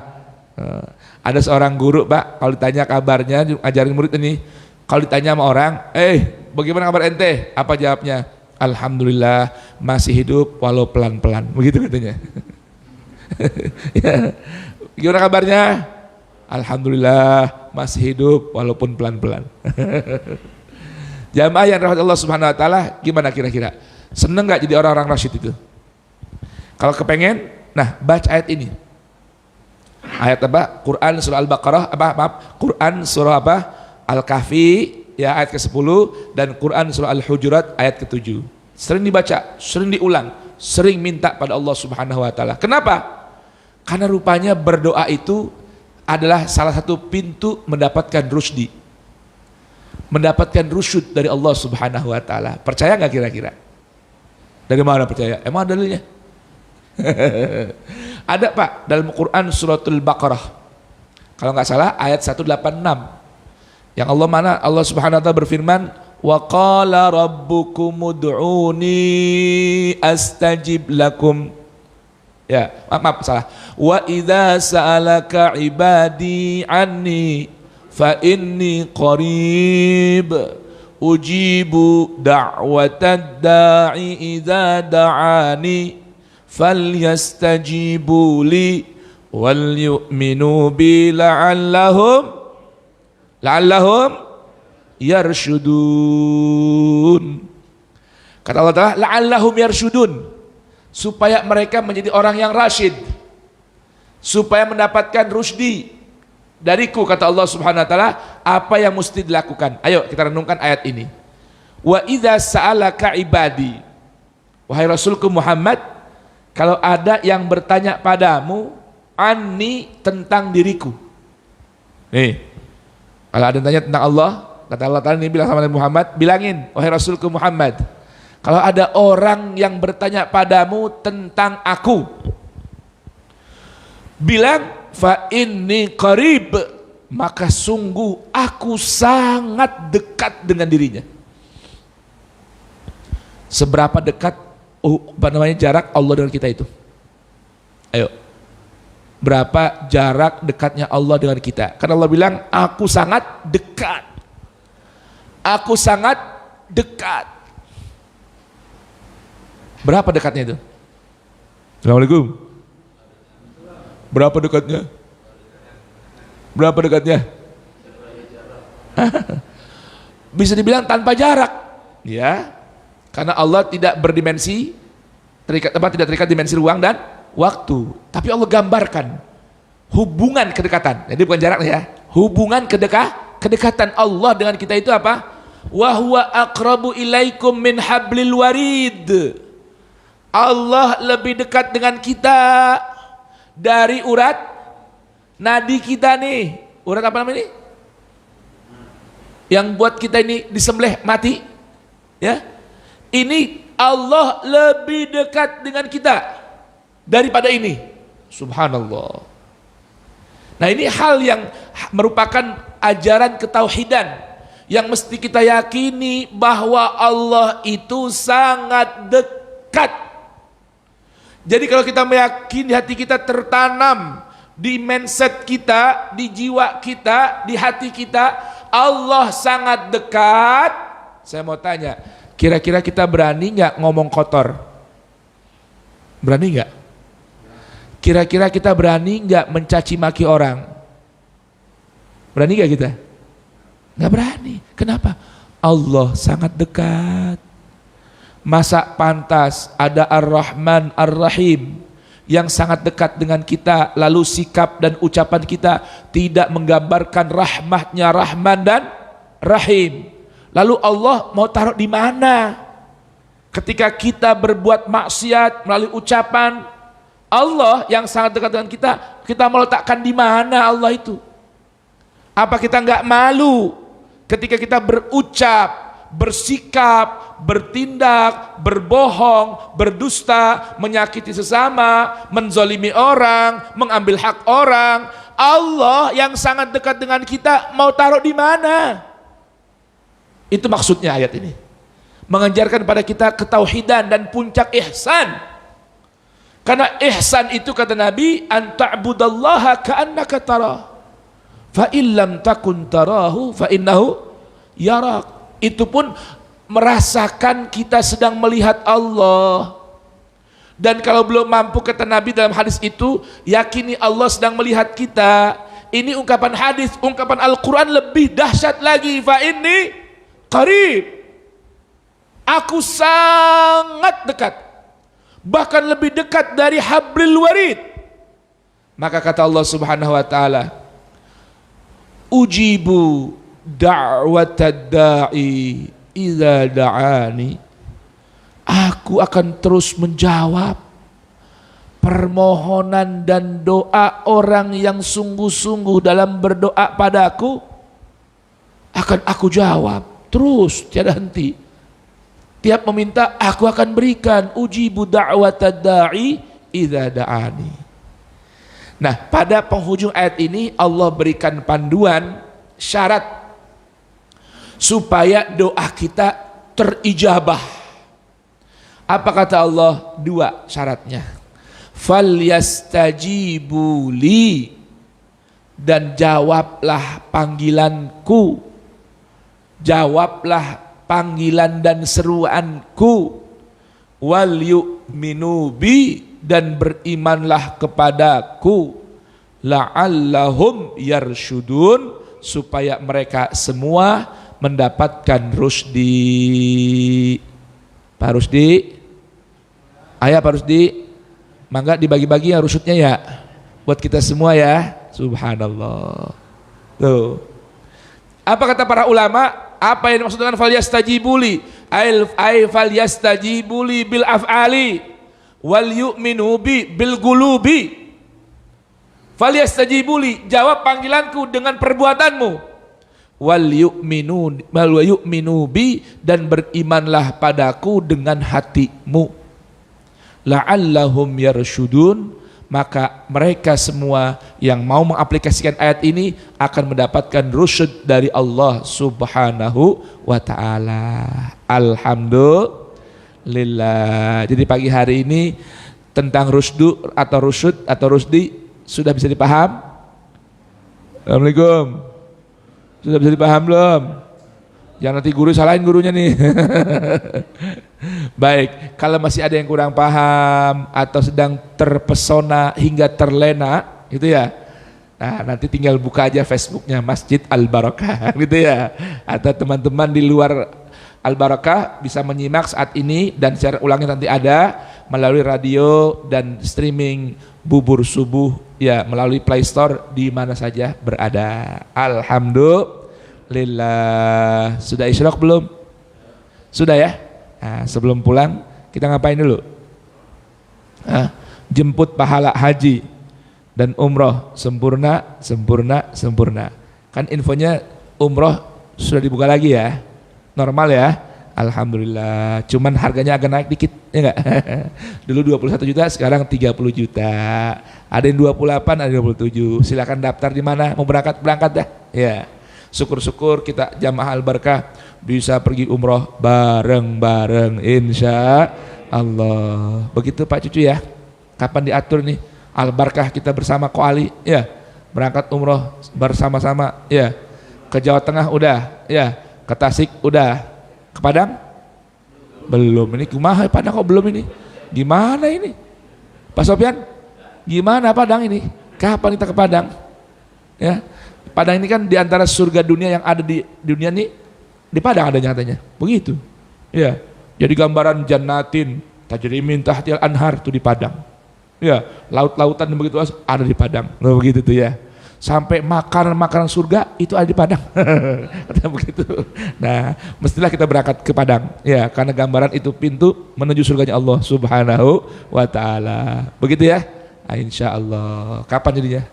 Ada seorang guru Pak, kalau ditanya kabarnya, ajarin murid ini, kalau ditanya sama orang, bagaimana kabar ente? Apa jawabnya? Alhamdulillah masih hidup walau pelan-pelan, begitu katanya. Ya. Gimana kabarnya? Alhamdulillah masih hidup walaupun pelan-pelan. Jamaah yang rahmat Allah Subhanahu wa ta'ala, gimana kira-kira? Seneng gak jadi orang-orang rasyid itu? Kalau kepengen, nah baca ayat ini. Ayat apa? Quran surah Al-Baqarah, Quran surah apa? Al-Kahfi, ya ayat ke-10, dan Quran surah Al-Hujurat ayat ke-7. Sering dibaca, sering diulang, sering minta pada Allah Subhanahu wa ta'ala. Kenapa? Karena rupanya berdoa itu adalah salah satu pintu mendapatkan rusdi, mendapatkan rusyud dari Allah Subhanahu wa ta'ala. Percaya nggak kira-kira? Dari mana percaya? Emang ada dalilnya? Ada Pak, dalam Quran suratul Baqarah, kalau nggak salah ayat 186, yang Allah mana? Allah Subhanahu wa ta'ala berfirman, wa qala rabbukum ud'uni astajib lakum. Ya, maaf salah. Wa idza sa'alaka ibadi anni fa inni qarib ujibu da'watad da'i idza da'ani falyastajibu li wal yu'minu bi la'allahum yarsyudun. Kata Allah Ta'ala, la'allahum yarsyudun, supaya mereka menjadi orang yang rasyid, supaya mendapatkan rusdi dariku. Kata Allah Subhanahu wa ta'ala, apa yang mesti dilakukan? Ayo kita renungkan ayat ini. Wa idza sa'alaka ibadi, wahai Rasulku Muhammad, kalau ada yang bertanya padamu anni, tentang diriku. Nih, kalau ada yang tanya tentang Allah, kata Allah Ta'ala ini bilang sama Nabi Muhammad, bilangin wahai Rasulku Muhammad, kalau ada orang yang bertanya padamu tentang aku, bilang fa inni qarib, maka sungguh aku sangat dekat dengan dirinya. Seberapa dekat jarak Allah dengan kita itu? Ayo, berapa jarak dekatnya Allah dengan kita? Karena Allah bilang aku sangat dekat, aku sangat dekat. Berapa dekatnya itu? Assalamualaikum. Berapa dekatnya? Berapa dekatnya? Bisa dibilang tanpa jarak, ya, karena Allah tidak berdimensi, tidak terikat dimensi ruang dan waktu. Tapi Allah gambarkan hubungan kedekatan. Jadi bukan jarak ya, hubungan kedekatan Allah dengan kita itu apa? wa huwa aqrabu ilaikum min hablil warid. Allah lebih dekat dengan kita dari urat nadi kita nih. Urat apa namanya ini? Yang buat kita ini disembelih mati. Ya. Ini Allah lebih dekat dengan kita daripada ini. Subhanallah. Nah, ini hal yang merupakan ajaran ketauhidan yang mesti kita yakini bahwa Allah itu sangat dekat. Jadi kalau kita meyakini, hati kita tertanam di mindset kita, di jiwa kita, di hati kita, Allah sangat dekat. Saya mau tanya, kira-kira kita berani nggak ngomong kotor? Berani nggak? Kira-kira kita berani nggak mencaci maki orang? Berani nggak kita? Nggak berani. Kenapa? Allah sangat dekat. Masa pantas ada Ar-Rahman Ar-Rahim yang sangat dekat dengan kita, lalu sikap dan ucapan kita tidak menggambarkan rahmatnya Rahman dan Rahim. Lalu Allah mau taruh di mana? Ketika kita berbuat maksiat melalui ucapan, Allah yang sangat dekat dengan kita mau letakkan di mana Allah itu? Apa kita nggak malu ketika kita berucap, bersikap, bertindak, berbohong, berdusta, menyakiti sesama, menzolimi orang, mengambil hak orang? Allah yang sangat dekat dengan kita mau taruh di mana? Itu maksudnya ayat ini. Mengajarkan pada kita ketauhidan dan puncak ihsan. Karena ihsan itu kata Nabi, an ta'budallaha ka'annaka tarah, fa illam takun tarahu fa innahu yarak. Itu pun merasakan kita sedang melihat Allah. Dan kalau belum mampu, kata Nabi dalam hadis itu, yakini Allah sedang melihat kita. Ini ungkapan hadis, ungkapan Al-Quran lebih dahsyat lagi. Fa inni qarib, aku sangat dekat, bahkan lebih dekat dari hablil warid. Maka kata Allah Subhanahu wa taala, ujibu da'watad da'i idza da'ani. Aku akan terus menjawab permohonan dan doa orang yang sungguh-sungguh dalam berdoa padaku. Akan aku jawab terus, tiada henti. Tiap meminta aku akan berikan. Ujibu da'watad da'i idza da'ani. Nah, pada penghujung ayat ini Allah berikan panduan syarat supaya doa kita terijabah. Apa kata Allah? Dua syaratnya. Falyastajibu li, dan jawablah panggilanku. Jawablah panggilan dan seruanku. Wal yu'minu bi, dan berimanlah kepadaku. La'allahum yarsyudun, supaya mereka semua mendapatkan rusdi. Pak Rusdi, ayah Pak Rusdi, mangga dibagi-bagi ya rusudnya ya, buat kita semua ya. Subhanallah. Tuh. Apa kata para ulama? Apa yang dimaksud dengan falyastajibuli? Ay falyastajibuli bil af'ali wal yu'minu bi bil gulubi. Falyastajibuli, jawab panggilanku dengan perbuatanmu. Wal yu'minu bi, dan berimanlah padaku dengan hatimu. La'allahum yarsyudun, maka mereka semua yang mau mengaplikasikan ayat ini akan mendapatkan rusyd dari Allah Subhanahu wa ta'ala. Alhamdulillah. Jadi pagi hari ini tentang rusdu atau rusyd atau rusdi sudah bisa dipaham? Assalamualaikum. Sudah bisa dipaham belum? Jangan nanti guru salahin gurunya nih. Baik, kalau masih ada yang kurang paham atau sedang terpesona hingga terlena gitu ya, nah nanti tinggal buka aja Facebooknya Masjid Al-Barakah gitu ya. Atau teman-teman di luar Al-Barakah bisa menyimak saat ini, dan secara ulangnya nanti ada melalui radio dan streaming Bubur Subuh ya, melalui Play Store di mana saja berada. Alhamdulillah. lillah. Sudah isyraq belum? Sudah ya? Nah, sebelum pulang kita ngapain dulu? Jemput pahala haji dan umroh sempurna, sempurna, sempurna. Kan infonya umroh sudah dibuka lagi ya, normal ya. Alhamdulillah, cuman harganya agak naik dikit, ya enggak? Dulu 21 juta, sekarang 30 juta. Ada yang 28, ada yang 27. Silakan daftar di mana, mau berangkat dah. Ya. Syukur-syukur kita jamaah Al-Barkah bisa pergi umroh bareng-bareng insya Allah. Begitu Pak Cucu ya. Kapan diatur nih Al-Barkah kita bersama Koali ya, berangkat umroh bersama-sama ya. Ke Jawa Tengah udah ya, ke Tasik udah. Ke Padang? Belum. Ini kumaha Padang kok belum ini? Gimana ini? Pak Sofyan? Gimana Padang ini? Kapan kita ke Padang? Ya. Padang ini kan diantara surga dunia yang ada di dunia ini, di Padang adanya katanya. Begitu. Ya. Jadi gambaran jannatin tajri min tahtil anhar itu di Padang. Ya, laut-lautan yang begitu ada di Padang. Nah, begitu tuh ya. Sampai makanan-makanan surga itu ada di Padang. Begitu. Nah, mestilah kita berangkat ke Padang ya, karena gambaran itu pintu menuju surganya Allah Subhanahu wa taala. Begitu ya? Nah, insya Allah. Kapan jadinya?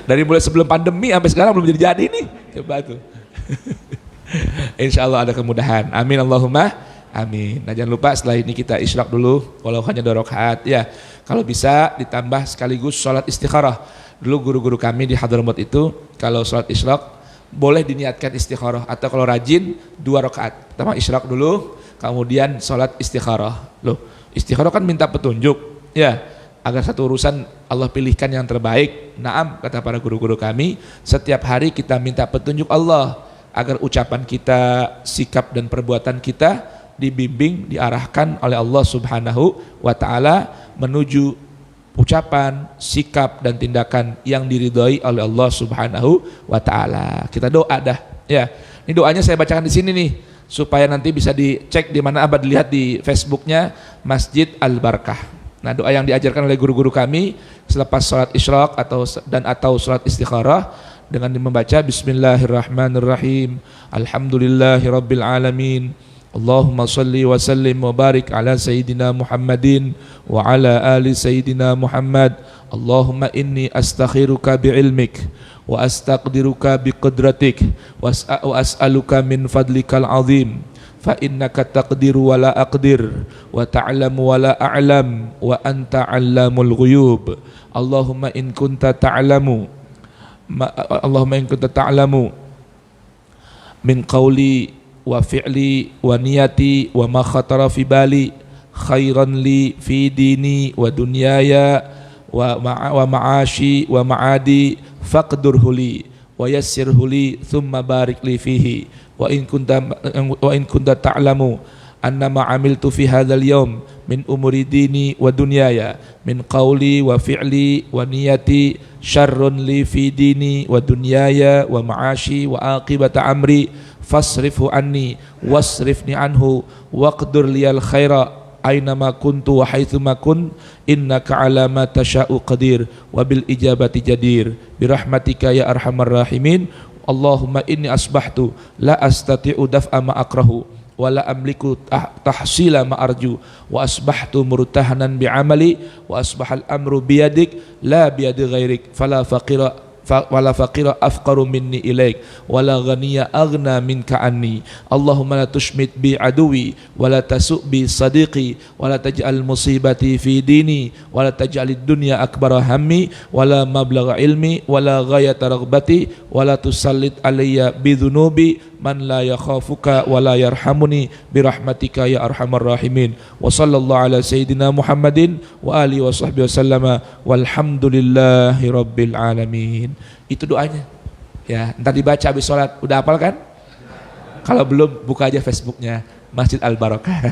Dari mulai sebelum pandemi sampai sekarang belum jadi nih. Coba tuh. Insya Allah ada kemudahan. Amin Allahumma amin. Nah, jangan lupa setelah ini kita isyraq dulu, walau hanya 2 rakaat ya. Kalau bisa ditambah sekaligus sholat istikharah. Dulu guru-guru kami di Hadramaut itu kalau sholat isyraq boleh diniatkan istikharah, atau kalau rajin 2 rakaat. Pertama isyraq dulu, kemudian sholat istikharah. Loh, istikharah kan minta petunjuk ya, agar satu urusan Allah pilihkan yang terbaik. Naam, kata para guru-guru kami, setiap hari kita minta petunjuk Allah agar ucapan kita, sikap dan perbuatan kita dibimbing, diarahkan oleh Allah Subhanahu wa taala menuju ucapan, sikap dan tindakan yang diridhoi oleh Allah Subhanahu wa taala. Kita doa dah ya. Ini doanya saya bacakan di sini nih supaya nanti bisa dicek di mana abad, dilihat di Facebooknya Masjid Al-Barkah. Nah, doa yang diajarkan oleh guru-guru kami selepas salat isyraq atau salat istikharah dengan membaca Bismillahirrahmanirrahim. Alhamdulillahirabbil alamin. Allahumma salli wa sallim wa barik ala Sayyidina Muhammadin wa ala ali Sayyidina Muhammad. Allahumma inni astakhiruka bi'ilmik wa astaqdiruka biqudratik wa as'aluka min fadlikal azim fa innaka taqdiru wa la aqdir wa ta'lamu wa la a'lam wa anta 'allamul ghuyub. Allahumma in kunta ta'lamu min qawli wa fi'li wa niyati wa ma khatara fi bali khairan li fi dini wa dunyaya wa ma'ashi wa ma'adi faqdurhu li wa yassirhu li thumma barik li fihi wa in kunta ta'lamu anna ma amiltu fi hadzal yawm min umuri dini wa dunyaya min qawli wa fi'li wa niyati syarrun li fi dini wa dunyaya wa ma'ashi wa aqibata amri fasrifhu anni wasrifni anhu waqdur liyal khaira aynama kuntu wa haitsuma kun innaka ala ma tasha'u qadir wa bil ijabati jadir birahmatika ya arhamar rahimin. Allahumma inni asbahtu la astati'u daf'a ma akrahu wa la amliku tahsila ma arju wa asbahtu murtahanan bi'amali wa asbahal amru biyadik la biyadi ghairik fala faqira afqaru minni ilaik wala ghaniya aghna minka anni. Allahumma la tushmit bi aduwi wala tasu' bi sadiqi wala taj'al musibati fi dini wala taj'alid dunya akbara hammi wala mablagha ilmi wala ghayata raghbati wala tusallit alayya bi dhunubi man la yakhafuka wa la yarhamuni birahmatika ya arhamar rahimin. Wa sallallahu ala sayyidina Muhammadin wa alihi wa sahbihi wasallama walhamdulillahi rabbil alamin. Itu doanya ya, ntar dibaca habis sholat. Udah hafal kan? Kalau belum, buka aja Facebooknya Masjid Al-Barkah.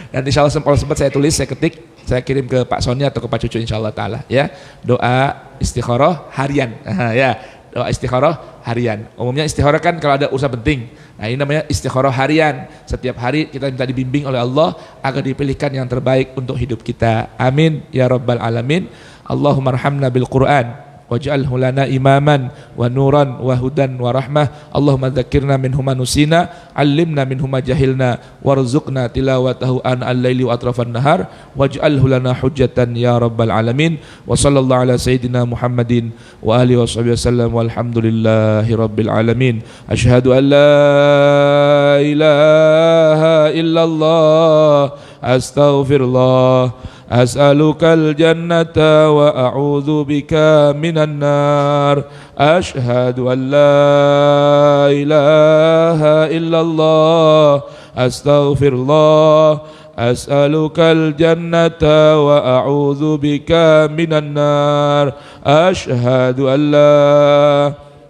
Dan insya Allah kalau sempat saya tulis, saya ketik, saya kirim ke Pak Sony atau ke Pak Cucu insya Allah ta'ala ya. Doa istikharah harian ya, doa istikharah harian. Umumnya istikharah kan kalau ada urusan penting. Nah, ini namanya istikharah harian. Setiap hari kita minta dibimbing oleh Allah agar dipilihkan yang terbaik untuk hidup kita. Amin ya rabbal alamin. Allahumma arhamna bil Qur'an waj'alhu lana imaman wa nuran wa hudan wa rahmah. Allahumma dzakirna minhu ma nusina, 'allimna minhu ma jahilna, warzuqna tilawatahu an'al laili wa atrafan nahar, waj'alhu lana hujjatan ya rabbal alamin. Wa sallallahu ala sayyidina Muhammadin wa alihi washabihi wasallam, walhamdulillahi rabbil alamin. Asyhadu an la ilaha illallah, astaghfirullah, as'alukal jannata wa a'udzu bika minan nar. Asyhadu an la ilaha illallah, astaghfirullah, as'alukal jannata wa a'udzu bika minan nar. Asyhadu an la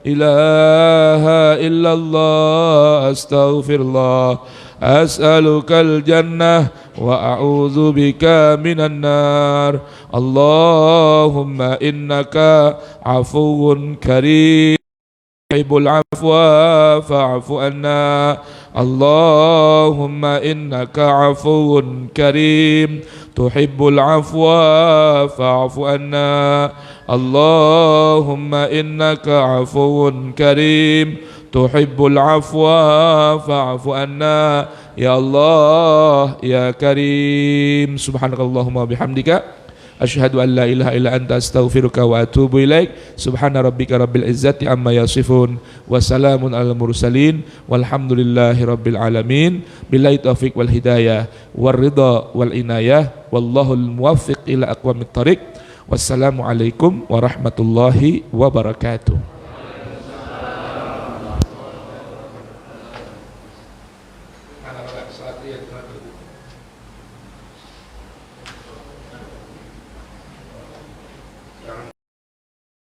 ilaha illallah, astaghfirullah, as'alukal jannah wa a'udzu bika minan nar. Allahumma innaka afuwun karim, tuhibbul afwa fa'fu anna. Allahumma innaka afuwun karim, tuhibbul afwa fa'fu anna. Allahumma innaka afuwun karim, tuhibbul afwa fa'fu anna. Ya Allah ya Karim, subhanakallahumma bihamdika, asyhadu an la ilaha illa anta, astaghfiruka wa atubu ilaik. Subhana rabbika rabbil izzati amma yasifun, wa salamun alal mursalin, walhamdulillahi rabbil alamin. Billahi taufiq wal hidayah war ridha wal inayah, wallahul muwaffiq ila aqwamit thariq. Wassalamu alaikum warahmatullahi wabarakatuh. Saat